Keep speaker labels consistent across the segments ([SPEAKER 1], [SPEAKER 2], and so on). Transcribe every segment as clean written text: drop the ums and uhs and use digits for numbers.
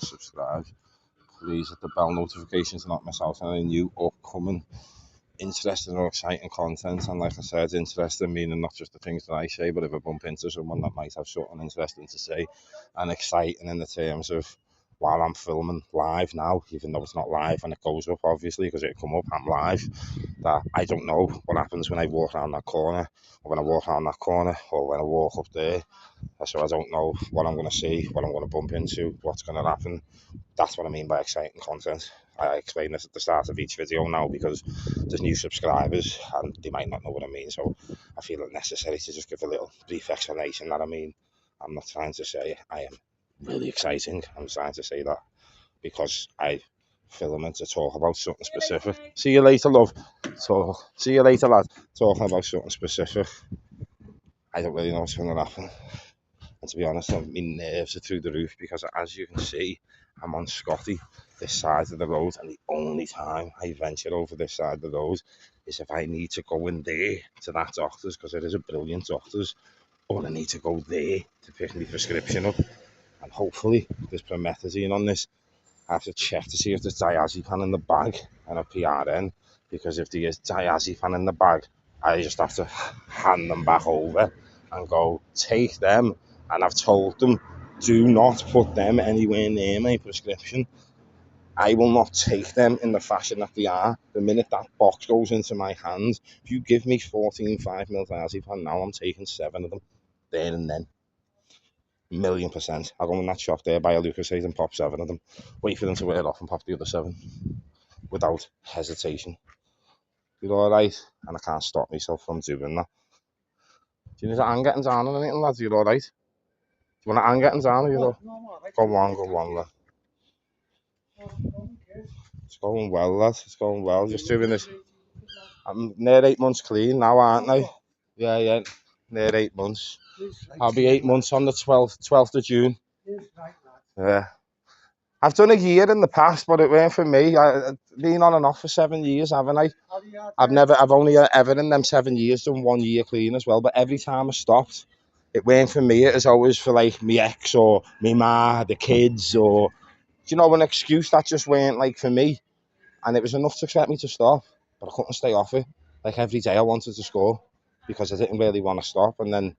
[SPEAKER 1] subscribe. Please hit the bell notification to not miss out on any new upcoming interesting or exciting content. And like I said, interesting meaning not just the things that I say, but if I bump into someone that might have something interesting to say, and exciting in the terms of while I'm filming live now, even though it's not live when it goes up, obviously, because it'll come up, I'm live, that I don't know what happens when I walk around that corner, or when I walk around that corner, or when I walk up there. So I don't know what I'm going to see, what I'm going to bump into, what's going to happen. That's what I mean by exciting content. I explain this at the start of each video now because there's new subscribers and they might not know what I mean. So I feel it necessary to just give a little brief explanation that I mean. I'm not trying to say I am really exciting. I'm trying to say that because I film it to talk about something specific. See you later, love. See you later, lad. Talking about something specific. I don't really know what's going to happen. And to be honest, my nerves are through the roof because, as you can see, I'm on Scotty, this side of the road, and the only time I venture over this side of the road is if I need to go in there to that doctor's, because it is a brilliant doctor's, or I need to go there to pick my prescription up. And hopefully there's promethazine on this. I have to check to see if there's diazepam in the bag and a PRN, because if there is diazepam in the bag, I just have to hand them back over and go, take them. And I've told them, do not put them anywhere near my prescription. I will not take them in the fashion that they are. The minute that box goes into my hand, if you give me 14 5ml diazepam now, I'm taking 7 of them there and then. 1,000,000%. I'll go in that shop there, buy a Lucasade and pop 7 of them. Wait for them to wear off and pop the other 7 without hesitation. You're all right? And I can't stop myself from doing that. Do you need a hand getting down or anything, lads? You're all right? Do you want a hand getting down? Or you know? Go on, lad. It's going well, lad. It's going well. Just doing this. I'm near 8 months clean now, aren't I? Yeah. Near 8 months. I'll be 8 months on the 12th of June. Yeah. I've done a year in the past, but it weren't for me. I've been on and off for 7 years, haven't I? I've only ever in them 7 years done 1 year clean as well. But every time I stopped, it weren't for me. It was always for like me ex or me ma, the kids, or an excuse that just weren't like for me. And it was enough to get me to stop, but I couldn't stay off it. Like every day I wanted to score because I didn't really want to stop. And then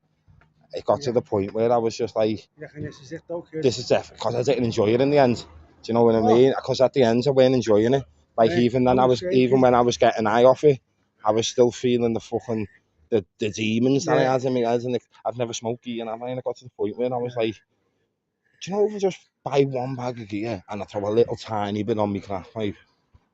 [SPEAKER 1] it got to the point where I was just like, this is it, because I didn't enjoy it in the end. Do you know what I mean? Because at the end I weren't enjoying it. Like even when I was getting high off it, I was still feeling the demons that I had in my head. And I've never smoked gear, and I got to the point where I was like, do you know if I just buy 1 bag of gear and I throw a little tiny bit on my crack pipe,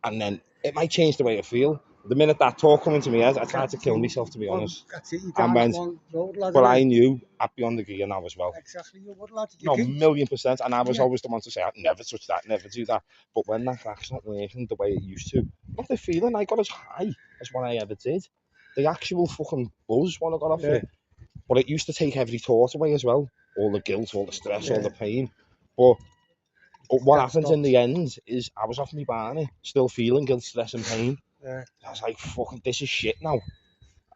[SPEAKER 1] and then it might change the way I feel. The minute that thought came into my head, I tried to kill myself, to be honest. But I knew I'd be on the gear now as well.
[SPEAKER 2] Exactly, you would, lad.
[SPEAKER 1] No, 1,000,000%. And I was always the one to say, I'd never touch that, never do that. But when that crack's not working the way it used to, not the feeling I got as high as what I ever did. The actual fucking buzz when I got off it. But it used to take every thought away as well. All the guilt, all the stress, all the pain. But what happened in the end is I was off my barney, still feeling guilt, stress and pain. I was like, fucking, this is shit now.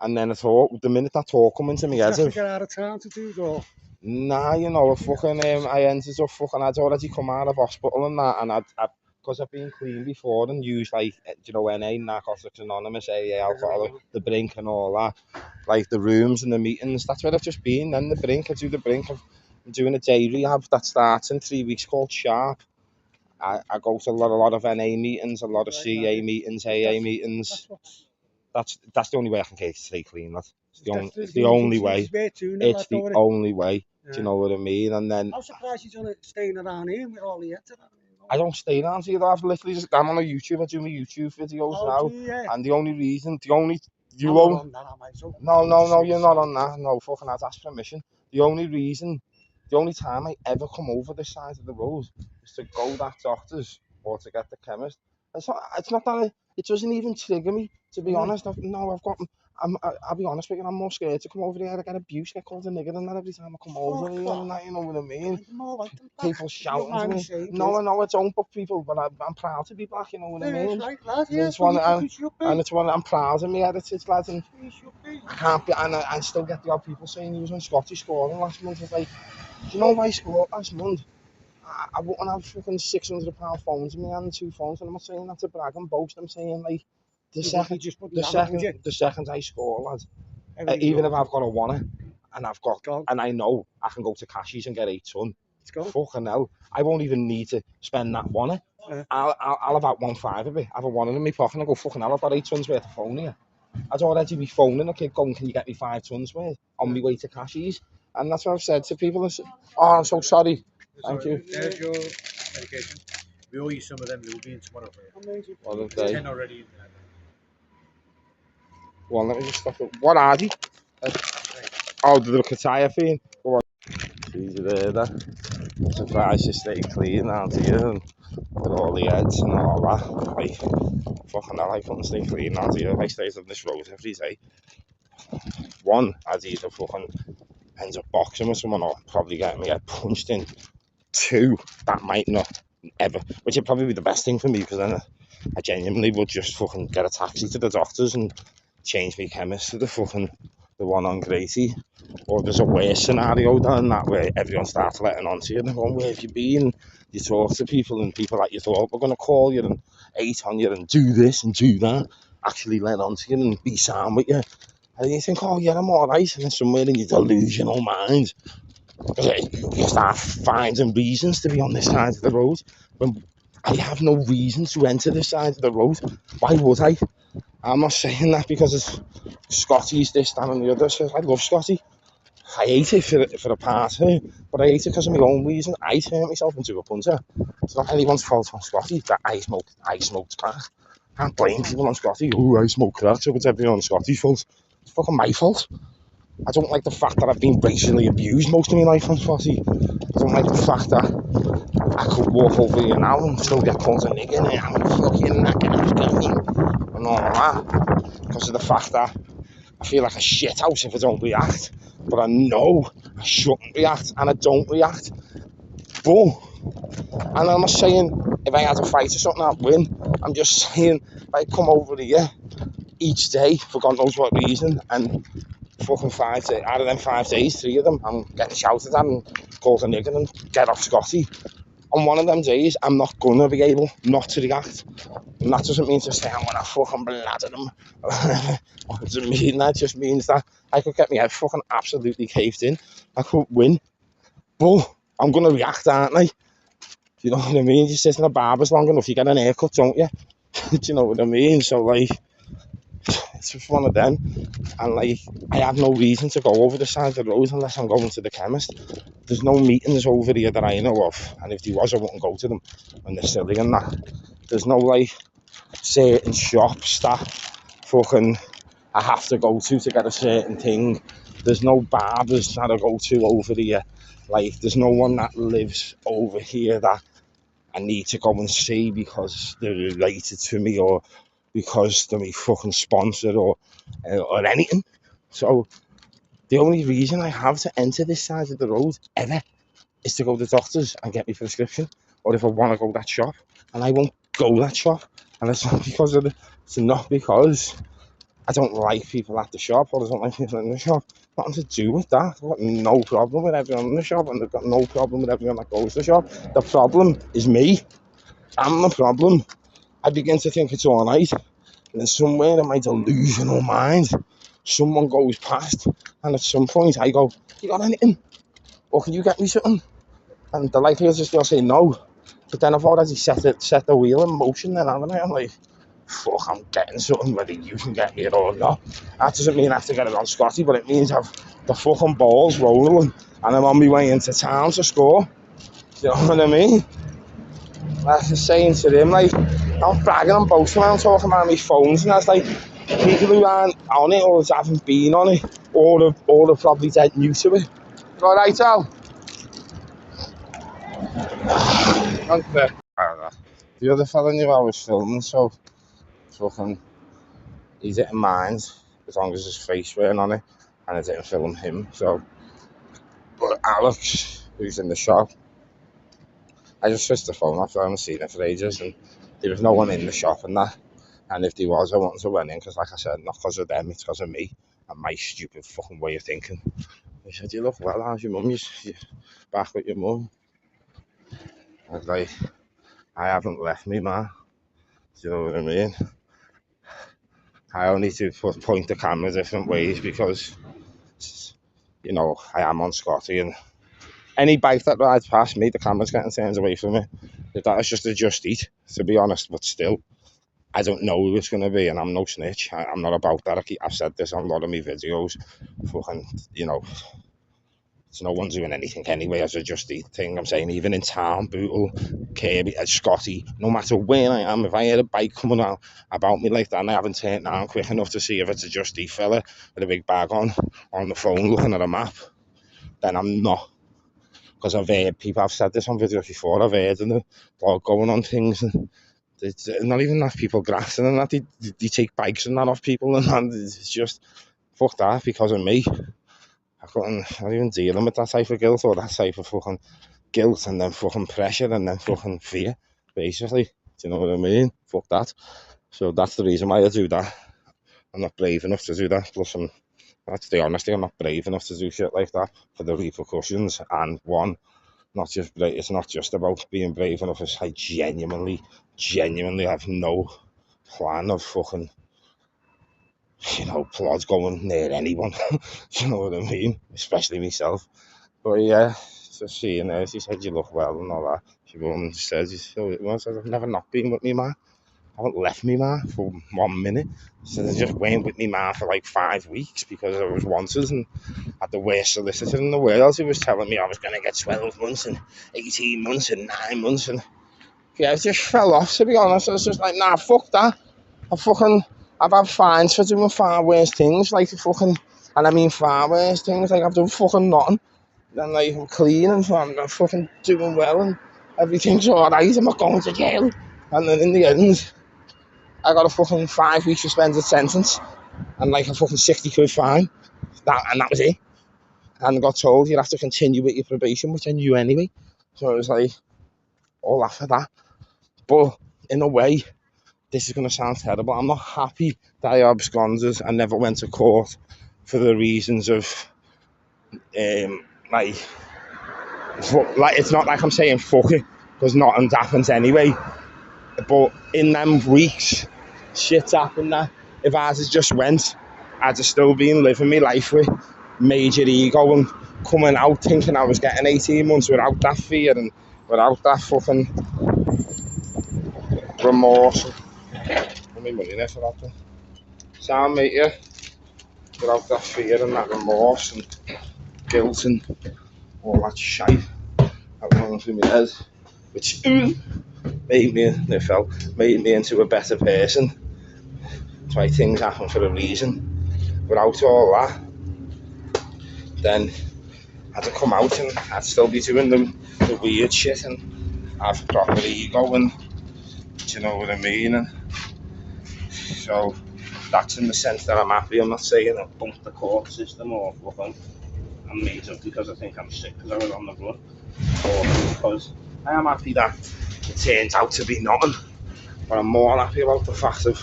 [SPEAKER 1] And then I thought, the minute that thought come into my head,
[SPEAKER 2] get out of town to do though?
[SPEAKER 1] Nah, I ended up I'd already come out of hospital and that, and because I've been clean before and used like, NA, Narcotics Anonymous, AA, alcohol, the Brink and all that, like the rooms and the meetings, that's where I've just been. Then the Brink, I do the Brink, I'm doing a day rehab that starts in 3 weeks called Sharp. I go to a lot of NA meetings, a lot of CA meetings, AA meetings. That's the only way I can stay clean. It's the only way. It's the only way. Do you know what I mean? And then
[SPEAKER 2] I'm surprised you're staying around here with all the editing.
[SPEAKER 1] I don't stay around here. I'm literally I'm on a YouTube. I do my YouTube videos now. And the only reason, no, you're not on that. No, fucking I'd ask permission. The only time I ever come over this side of the road is to go to that doctor's or to get the chemist. It's not that it doesn't even trigger me, to be honest. I'll be honest with you, I'm more scared to come over here. I get abuse, get called a nigger and that every time I come over here, and that, you know what I mean? People shouting to me. No, I don't, but I'm proud to be black, you know what I mean? I'm proud of my heritage, lad, and I can't be, and I still get the odd people saying he was on Scottish scoring last month. It's like, do you know if I scored last month? I wouldn't have fucking £600 phones in my hand, 2 phones, and I'm not saying that to brag and boast. I'm saying like the second I score, lad, even if I've got a wanna and and I know I can go to Cashies and get 8 ton. Fucking hell, I won't even need to spend that wanna. I'll have out 1.5 of it. Have a wanna in my pocket and I go, fucking hell, I've got 8 tons worth of phone here. I'd already be phoning a kid going, can you get me 5 tons worth on my way to Cashies? And that's what I've said to people. Oh, I'm so sorry. Thank you.
[SPEAKER 3] There's your medication. We owe you some of them. They'll be in tomorrow for you.
[SPEAKER 1] What have they?
[SPEAKER 3] 10 already in there.
[SPEAKER 1] Well, let me just stop it. What are they? Oh, the Kataya thing. Go on. Easy there, that. I'm surprised you stay clean out here and with all the heads and all that. Like, fucking hell, I couldn't stay clean out here. I stayed on this road every day. One, I'd either fucking end up boxing with someone or probably get me head punched in. Two, that might not ever, which would probably be the best thing for me because then I genuinely would just fucking get a taxi to the doctors and change my chemist to the one on Grady. Or there's a worse scenario than that where everyone starts letting on to you and they're going, where have you been? You talk to people and people that you thought were going to call you and hate on you and do this and do that actually let on to you and be sound with you. And you think, oh yeah, I'm alright, and then somewhere in your delusional mind you start finding reasons to be on this side of the road when I have no reason to enter this side of the road. Why would I? I'm not saying that because it's Scotty's this, that and the other. So I love Scotty. I hate it for a part of it, but I hate it because of my own reason. I turned myself into a punter. It's not anyone's fault on Scotty that I smoked crack. I can't blame people on Scotty. Oh, I smoke crack, so it's everyone on Scotty's fault. It's fucking my fault. I don't like the fact that I've been racially abused most of my life on Scotty. I don't like the fact that I could walk over here now and still get called a nigger and I'm fucking knackered and all that. Because of the fact that I feel like a shithouse if I don't react. But I know I shouldn't react and I don't react. But, and I'm not saying if I had a fight or something I'd win. I'm just saying if I come over here each day for God knows what reason and fucking 5 days, out of them 5 days, 3 of them, I'm getting shouted at and called a nigger and get off Scotty. On one of them days, I'm not gonna be able not to react. And that doesn't mean to say I'm gonna fucking bladder them. It doesn't mean that, it just means that I could get my head fucking absolutely caved in. I could win. But I'm gonna react, aren't I? Do you know what I mean? You sit in a barber's long enough, you get an haircut, don't you? Do you know what I mean? So like, it's just one of them. And like, I have no reason to go over the side of the road unless I'm going to the chemist. There's no meetings over here that I know of, and if there was I wouldn't go to them when they're silly and that. There's no like certain shops that fucking I have to go to get a certain thing. There's no barbers that I go to over here. Like, there's no one that lives over here that I need to go and see because they're related to me or because they're my fucking sponsor or anything. So the only reason I have to enter this side of the road ever is to go to the doctors and get my prescription, or if I want to go to that shop, and I won't go to that shop, and it's not because of it's not because I don't like people at the shop or I don't like people in the shop. Nothing to do with that. I've got no problem with everyone in the shop, and they've got no problem with everyone that goes to the shop. The problem is me. I'm the problem. I begin to think it's all right, and then somewhere in my delusional mind, someone goes past, and at some point I go, you got anything? Or can you get me something? And the likelihood is they'll say no. But then I've already set the wheel in motion then, haven't I? I'm like, fuck, I'm getting something whether you can get it or not. That doesn't mean I have to get it on Scotty, but it means I've the fucking balls rolling and I'm on my way into town to score. Do you know what I mean? Like I was saying to him, like, I'm bragging on both of them, I'm talking about my phones, and that's like, people who aren't on it or haven't been on it, or are probably dead new to it. Alright, Al? Okay. The other fella knew I was filming, so fucking, he didn't mind as long as his face weren't on it, and I didn't film him. So, but Alex, who's in the shop, I just switched the phone off. I haven't seen it for ages, and there was no one in the shop and that. And if there was, I wanted to went in because, like I said, not because of them, it's because of me and my stupid fucking way of thinking. He said, "You look well. How's your mum? You back with your mum?" Like, I haven't left me, man. Do you know what I mean? I only need to point the camera different ways because, you know, I am on Scotty, and any bike that rides past me, the camera's getting turned away from me. That is just a just eat, to be honest, but still, I don't know who it's going to be, and I'm no snitch. I'm not about that. I've said this on a lot of my videos. Fucking, you know, it's no one's doing anything anyway as a just eat thing. I'm saying even in town, Bootle, Kirby, Scotty, no matter where I am, if I hear a bike coming out about me like that and I haven't turned around quick enough to see if it's a just eat fella with a big bag on the phone looking at a map, then I'm not. Because I've heard people, I've said this on videos before, I've heard in the blog going on things, and it's not even that people grassing and that, they take bikes and that off people, and that, it's just, fuck that, because of me. I'm not even dealing with that type of guilt or that type of fucking guilt and then fucking pressure and then fucking fear, basically. Do you know what I mean? Fuck that. So that's the reason why I do that. I'm not brave enough to do that. Plus, that's the honesty, I'm not brave enough to do shit like that for the repercussions. And one, it's not just about being brave enough. It's like genuinely have no plan of fucking, you know, plods going near anyone. Do you know what I mean? Especially myself. But yeah, just seeing her, she said you look well and all that. She says, I've never not been with me, man. I haven't left me, man, for 1 minute. She said I just went with me, man, for like 5 weeks because I was wanted and had the worst solicitor in the world who was telling me I was going to get 12 months and 18 months and 9 months. And yeah, I just fell off, to be honest. I was just like, nah, fuck that. I've had fines for doing far worse things, like fucking, and I mean far worse things, like I've done fucking nothing. And like I'm clean and I'm fucking doing well and everything's alright, I'm not going to jail. And then in the end, I got a fucking 5 week suspended sentence and like a fucking 60 quid fine. That was it. And I got told you'd have to continue with your probation, which I knew anyway. So it was like, all that for that. But in a way, this is going to sound terrible. I'm not happy that I absconded and never went to court for the reasons of, like, it's not like I'm saying fuck it, because nothing happens anyway. But in them weeks, shit's happened that if ours has just went, I'd have still been living my life with major ego and coming out thinking I was getting 18 months without that fear and without that fucking remorse. Let me money there for that then. Sound, mate, yeah? Without that fear and that remorse and guilt and all that shite that went on through my head, which made me into a better person. That's why things happen for a reason. Without all that, then I'd have come out and I'd still be doing the weird shit and have proper ego and, do you know what I mean? And so that's in the sense that I'm happy. I'm not saying I bumped the court system or fucking I'm made up because I think I'm sick because I was on the run, or because I am happy that it turns out to be nothing. But I'm more happy about the fact of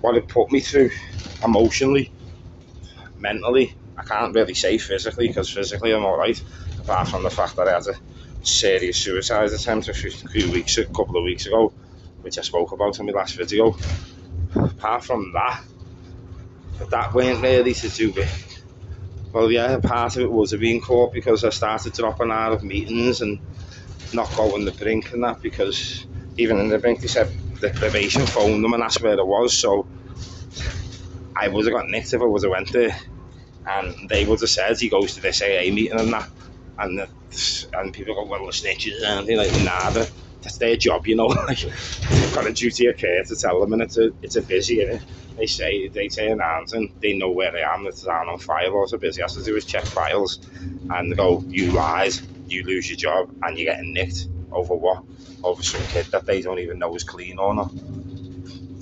[SPEAKER 1] what it put me through emotionally, mentally. I can't really say physically because physically I'm alright, apart from the fact that I had a serious suicide attempt a couple of weeks ago, which I spoke about in my last video. Apart from that weren't really to do with, well, yeah, part of it was being caught because I started dropping out of meetings and not going the brink and that, because even in the brink they said the probation phoned them and that's where it was, so I would have got nicked if I would have went there, and they would have said he goes to this AA meeting and that, and people go, well, the snitches, and they're like, nah, that's their job, you know. Like, they've got a duty of care to tell them, and it's a busy, innit? They turn around and they know where I am, it's down on file, all so busy has to do is check files, and they go, you lied, you lose your job, and you're getting nicked over what? Over some kid that they don't even know is clean or not.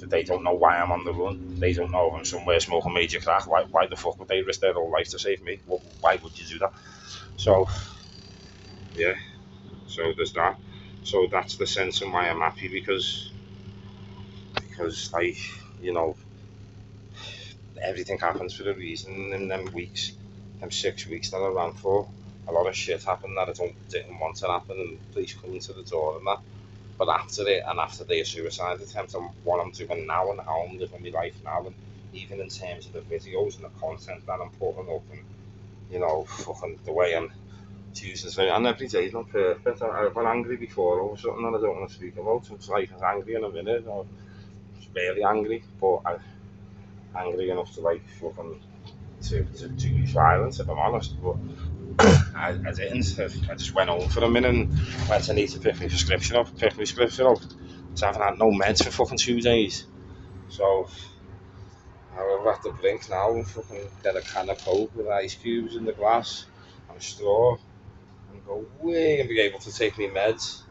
[SPEAKER 1] They don't know why I'm on the run. They don't know if I'm somewhere smoking major crack. Why the fuck would they risk their whole life to save me? Well, why would you do that? So, yeah. So there's that. So that's the sense in why I'm happy, because like, you know, everything happens for a reason in them weeks, them 6 weeks that I ran for. a lot of shit happened that didn't want to happen, and police coming to the door and that. But after it, and after their suicide attempt, and what I'm doing now and how I'm living my life now, and even in terms of the videos and the content that I'm putting up, and fucking the way I'm choosing to, and every day's not perfect. I've been angry before over something that I don't want to speak about. It's like I'm angry in a minute, or barely angry, but I'm angry enough to like fucking to use violence, if I'm honest. But I didn't. I just went home for a minute and went to need to pick my prescription up. So I haven't had no meds for fucking 2 days. So I'll have to drink now and fucking get a can of Coke with ice cubes in the glass and a straw and go away and be able to take my meds.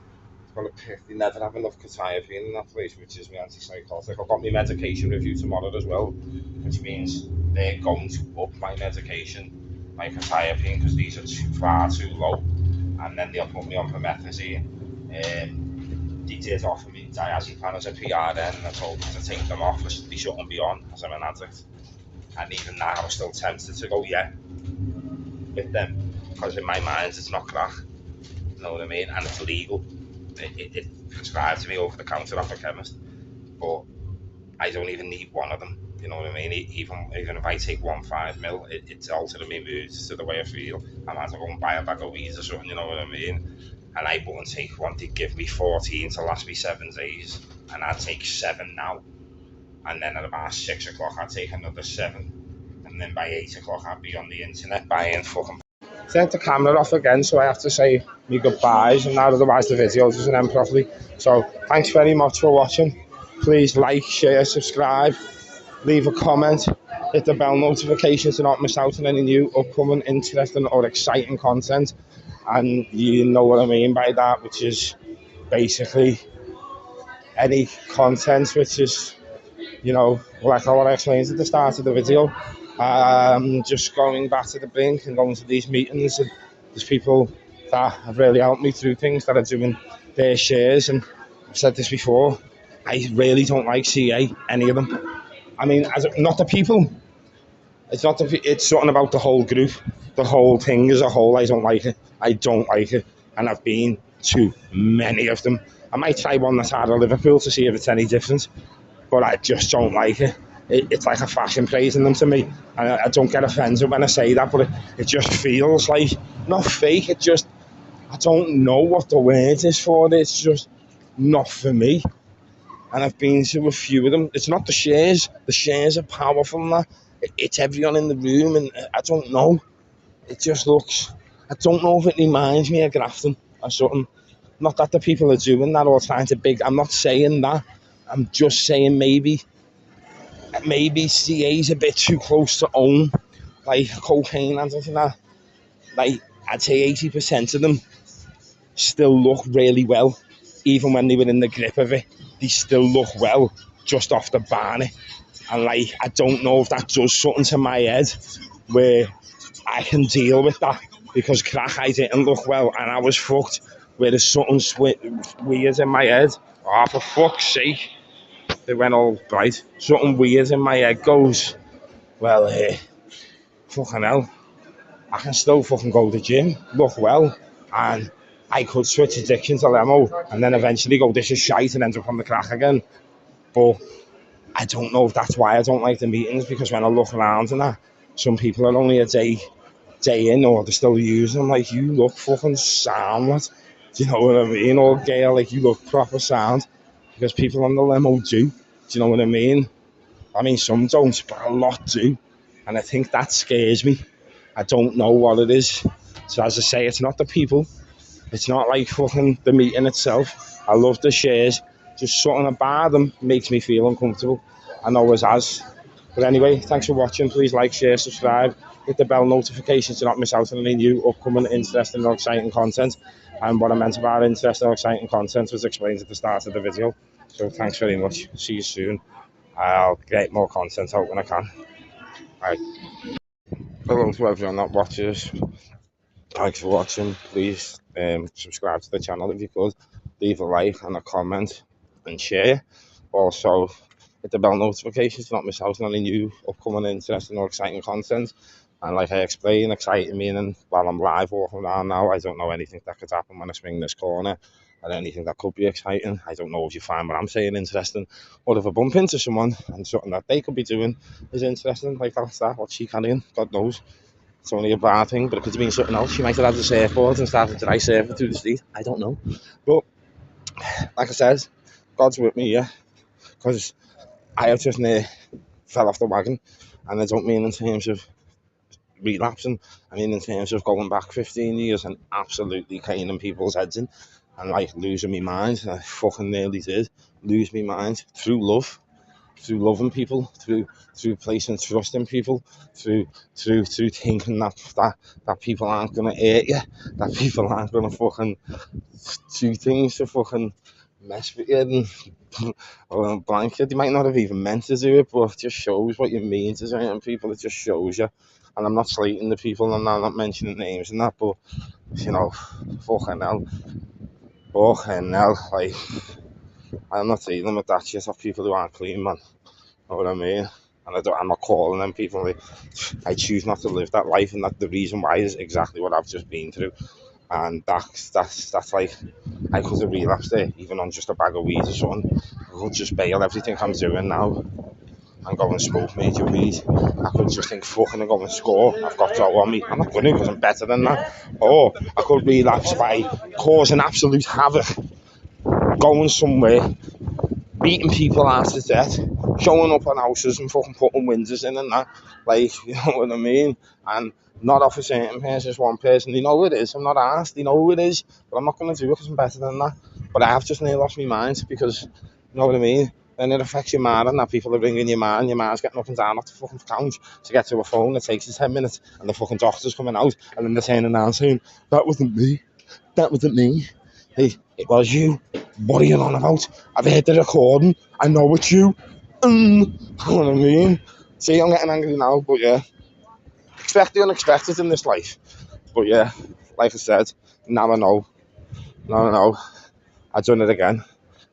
[SPEAKER 1] They never have enough quetiapine in that place, which is my antipsychotic. I've got my medication review tomorrow as well, which means they're going to up my medication, my quetiapine, because these are far too low, and then they'll put me on promethazine. They did offer me diazepam as a PRN, and I told them to take them off, because they shouldn't be on, as I'm an addict. And even now, I'm still tempted to go, with them, because in my mind, it's not crack. You know what I mean? And it's legal. It's prescribed to me over the counter off a chemist, but I don't even need one of them. You know what I mean? Even if I take 1 5 ml, it's altering my mood to the way I feel. I might have to go and buy a bag of weed or something. You know what I mean? And I wouldn't take one. They give me 14 to last me 7 days, and I'd take 7 now. And then at about 6 o'clock, I'd take another 7, and then by 8 o'clock, I'd be on the internet buying fucking. Turned the camera off again, so I have to say me goodbyes, and now otherwise the video doesn't end properly. So thanks very much for watching. Please like, share, subscribe, leave a comment, hit the bell notifications to not miss out on any new upcoming interesting or exciting content. And you know what I mean by that, which is basically any content which is, like what I explained at the start of the video. Just going back to the brink and going to these meetings, and there's people that have really helped me through things that are doing their shares. And I've said this before, I really don't like CA, any of them. I mean, not the people. It's something about the whole group, the whole thing as a whole. I don't like it. And I've been to many of them. I might try one that's out of Liverpool to see if it's any different, but I just don't like it. It's like a fashion praising them to me, and I don't get offended when I say that, but it just feels like, not fake, I don't know what the word is for it, it's just not for me. And I've been to a few of them. It's not the shares are powerful and that, it's everyone in the room, and I don't know, it just looks, I don't know if it reminds me of grafting or something. Not that the people are doing that or trying to I'm not saying that, I'm just saying maybe CA's a bit too close to own, like cocaine and something like that. Like, I'd say 80% of them still look really well, even when they were in the grip of it. They still look well, just off the barney. And like, I don't know if that does something to my head where I can deal with that, because crack, I didn't look well and I was fucked. Where there's something weird in my head. Oh, for fuck's sake. They went all bright. Something weird in my head goes, well, fucking hell, I can still fucking go to the gym, look well, and I could switch addiction to Lemo and then eventually go, this is shite, and end up on the crack again. But I don't know if that's why I don't like the meetings, because when I look around and that, some people are only a day in, or they're still using them. Like, you look fucking sound, lad. Do you know what I mean? Or girl, like, you look proper sound, because people on the limo do. Do you know what I mean? I mean, some don't, but a lot do. And I think that scares me. I don't know what it is. So as I say, it's not the people. It's not like fucking the meeting itself. I love the shares. Just something about them makes me feel uncomfortable. And always has. But anyway, thanks for watching. Please like, share, subscribe. Hit the bell notifications to not miss out on any new upcoming interesting or exciting content. And what I meant about interesting or exciting content was explained at the start of the video. So thanks very much. See you soon. I'll get more content out when I can. Bye. Hello to everyone that watches. Thanks for watching. Please subscribe to the channel if you could. Leave a like and a comment and share. Also, hit the bell notifications to not miss out on any new upcoming interesting or exciting content. And like I explain, exciting meaning while I'm live walking around now, I don't know anything that could happen when I swing this corner, or anything that could be exciting. I don't know if you find what I'm saying interesting, or if I bump into someone and something that they could be doing is interesting, like that's that, what she carrying, God knows. It's only a bad thing, but it could have been something else. She might have had the surfboard and started to ice surfing through the street. I don't know. But like I said, God's with me, yeah, because I have just near fell off the wagon, and I don't mean in terms of relapsing. I mean in terms of going back 15 years and absolutely caning people's heads in and like losing my mind. I fucking nearly did lose my mind through love, through loving people, through placing trust in people, through thinking that people aren't gonna hurt you, that people aren't gonna fucking do things to fucking mess with you and or blank you. They might not have even meant to do it, but it just shows what you mean to certain people. It just shows you. And I'm not slating the people, and I'm not mentioning names and that, but you know, fucking hell, like I'm not dealing with that shit of people who aren't clean, man. Know what I mean? And I'm not calling them people. I choose not to live that life, and that the reason why is exactly what I've just been through. And that's like, I could have relapsed there, even on just a bag of weed or something. I could just bail everything I'm doing now and go and smoke major weed. I could just think, fucking, and go and score. I've got dough on me. I'm not going to because I'm better than that. Or I could relapse by causing absolute havoc, going somewhere, beating people after death, showing up on houses and fucking putting windows in and that. Like, you know what I mean? And not off a certain person, just one person. They know who it is. I'm not asked. They know who it is. But I'm not going to do it because I'm better than that. But I have just nearly lost my mind because, you know what I mean? Then it affects your mind, and that people are ringing your mind. Your mind's getting up and down off the fucking couch to get to a phone. It takes you 10 minutes, and the fucking doctor's coming out, and then they're turning around saying, "That wasn't me. That wasn't me. Hey, it was you. What are you on about? I've heard the recording. I know it's you." You know what I mean? See, I'm getting angry now, but yeah. Expect the unexpected in this life. But yeah, like I said, now I know. No. I've done it again.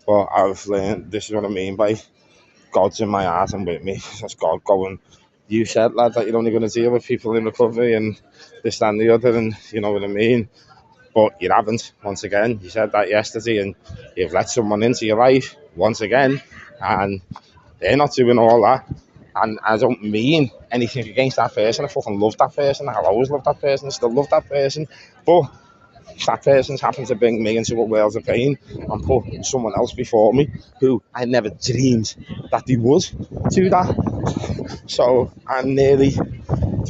[SPEAKER 1] But I've learned, this is what I mean by God's in my heart and with me. That's God going, you said, lad, that you're only going to deal with people in recovery and this, that and the other, and you know what I mean? But you haven't, once again. You said that yesterday, and you've let someone into your life, once again, and they're not doing all that. And I don't mean anything against that person. I fucking love that person. I'll always love that person. I still love that person. But that person's happened to bring me into a world of pain and put someone else before me who I never dreamed that they would do that. So I'm nearly,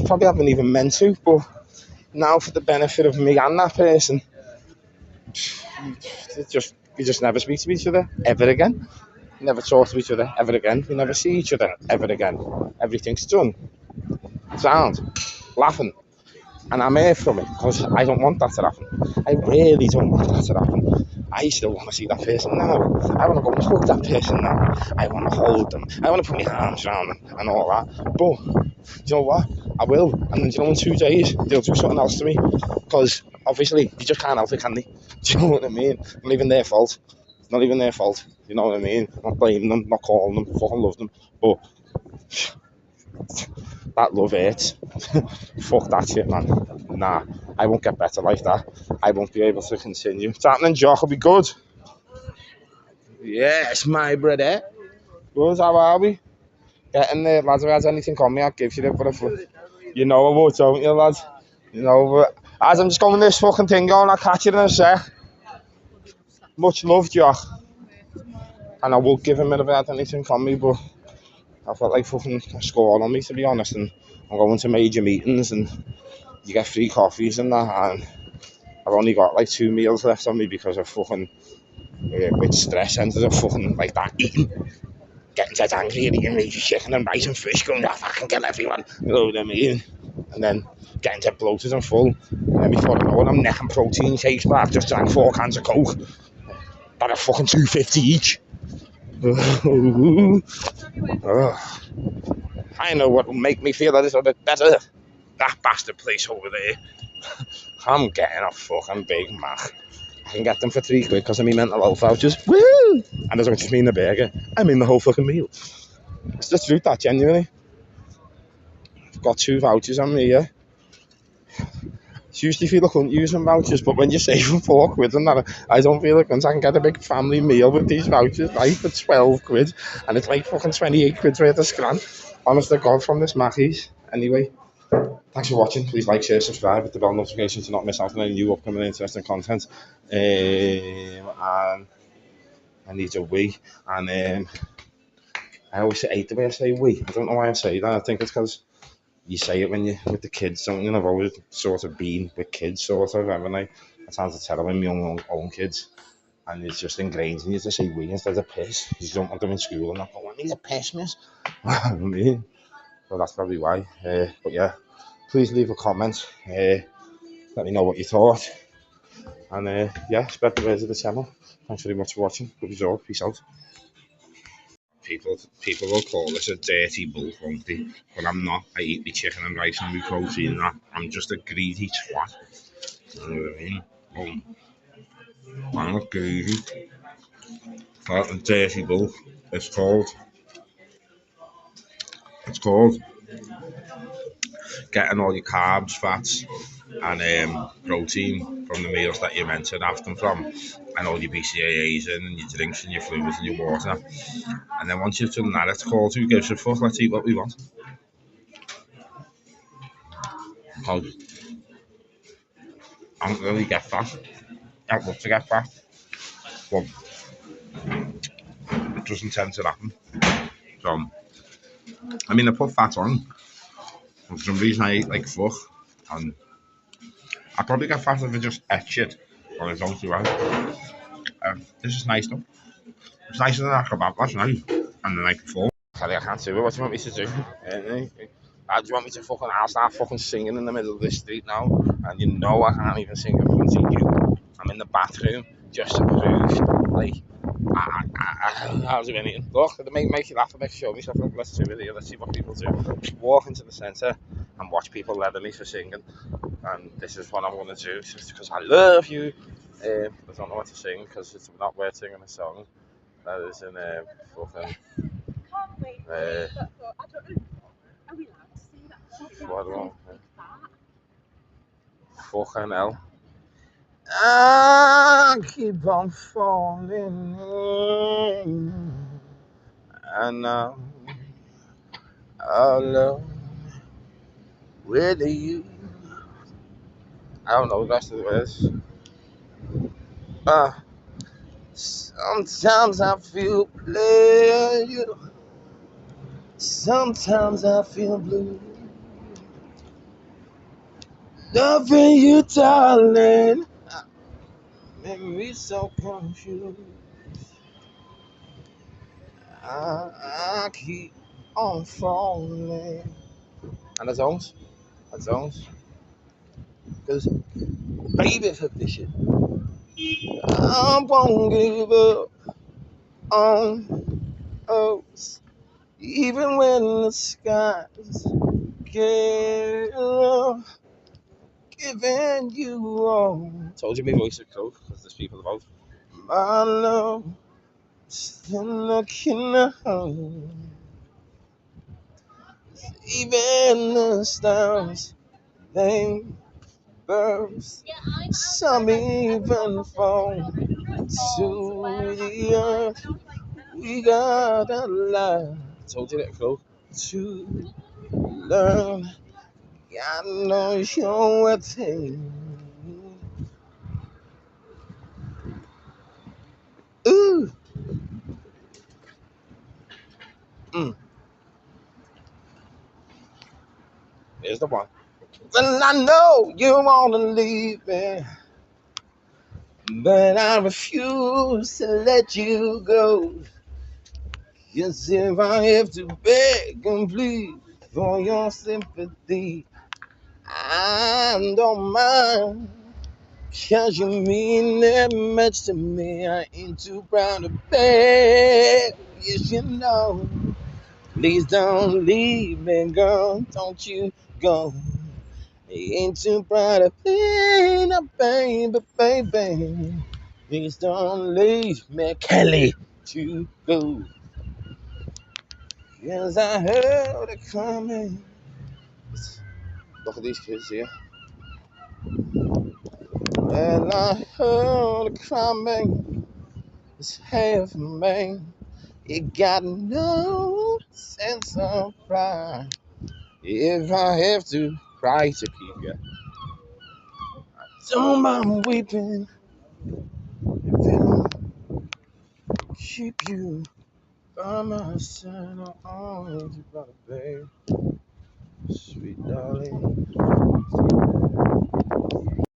[SPEAKER 1] probably haven't even meant to, but now for the benefit of me and that person, we just never speak to each other ever again. Never talk to each other ever again. We never see each other ever again. Everything's done. Sound. Laughing. And I'm here from it because I don't want that to happen. I really don't want that to happen. I still want to see that person now. I want to go and hug that person now. I want to hold them. I want to put my arms around them and all that. But, you know what? I will. And then, you know, in 2 days, they'll do something else to me. Because, obviously, they just can't help it, can they? Do you know what I mean? Not even their fault. It's not even their fault. You know what I mean? Not blaming them, not calling them, fucking love them. But that love hurts. Fuck that shit, man. Nah, I won't get better like that. I won't be able to continue. It's happening, Jock. Will be good. Yes, my brother. Good, how are we? Getting there, lads. If I had anything on me, I'd give you it. But if you know I would, don't you, lads? You know, but as I'm just going this fucking thing going, I'll catch you in a sec. Much love, Jock. And I would give him it if I had anything on me, but I felt like fucking scoring on me, to be honest. And I'm going to major meetings and you get free coffees and that, and I've only got like 2 meals left on me because of fucking with stress ended up fucking like that eating, getting dead angry and eating major chicken and rice and fish, going, I fucking kill everyone, you know what I mean? And then getting dead bloated and full, and then before I know it, I'm necking protein shakes, but I've just drank 4 cans of Coke that are fucking $2.50 each. I know what will make me feel a little bit better. That bastard place over there. I'm getting a fucking Big Mac. I can get them for £3 because of me mental health vouchers. Woo! And I don't just mean the burger. I mean the whole fucking meal. It's the truth, that, genuinely. got 2 vouchers on me, yeah. It's usually feel I couldn't use them vouchers, but when you're saving £4 and that, I don't feel like once I can get a big family meal with these vouchers, right, for £12, and it's like fucking £28 worth of scran. Honest to God, from this Mackey's. Anyway, thanks for watching. Please like, share, subscribe, hit the bell notifications to not miss out on any new upcoming interesting content. And I need a wee, and I always hate the way I say we. I don't know why I say that. I think it's because you say it when you're with the kids, don't you? And I've always sort of been with kids, sort of, haven't I? It sounds terrible when my own kids. And it's just ingrained in you to say we instead of piss. You don't want them in school and not go, I need a piss, miss. I mean, so that's probably why. But yeah, please leave a comment. Let me know what you thought. And yeah, spread the word of the channel. Thanks very much for watching. Good result. Peace out. People will call this a dirty bull, won't they? But I'm not. I eat my chicken and rice and my protein. I'm just a greedy twat. You know what I mean? I'm not greedy. That's a dirty bull. It's called getting all your carbs, fats, and protein from the meals that you're meant to have them from, and all your BCAAs in, and your drinks and your fluids and your water. And then once you've done that, it's called who gives a fuck, let's eat what we want. Because I don't really get fat. I'd love to get fat, but it doesn't tend to happen. So, I mean, I put fat on. For some reason, I eat like fuck, and I probably get fat if I just ate it, or I don't do well. This is nice though. It's nicer than that kebab last night and the night before. Kelly, I can't do it. What do you want me to do? Do you want me to fucking? I'll start fucking singing in the middle of the street now, and you know I can't even sing in front of you. I'm in the bathroom just to prove, like, I'll do anything. Look, it make you laugh. It makes you show myself. Let's do it here. Let's see what people do. Just walk into the centre and watch people leather me for singing. And this is what I'm going to do, just because I love you. I don't know what to sing because it's not worth singing a song that is in fucking. What do fucking hell. I keep on falling in, and I'm alone with you. I don't know the rest of the words. Sometimes I feel pleasure, sometimes I feel blue. Loving you, darling, make me so confused. I keep on falling. And I don't. Because, baby, for this shit, I won't give up on us. Even when the skies get rough, giving you all. Told you my voice would croak because there's people about. My love, still looking out. Even the stars, they burst. Some even fall to the earth. We gotta lie. Told you that croak. To learn. I know you're thing. Ooh. There's the one. And I know you wanna leave me, but I refuse to let you go. Yes, if I have to beg and plead for your sympathy, I don't mind. 'Cause you mean that much to me. I ain't too proud to beg. Yes, you know. Please don't leave me, girl. Don't you go. I ain't too proud to beg, no, baby. Please don't leave me, Kelly, to go. 'Cause I heard it coming. Look at these kids here. Well, I heard a crying is half a man. You got no sense of pride. If I have to cry to keep you, don't mind weeping. If it'll keep you by my side, I'll always be brother, babe. Sweet darling.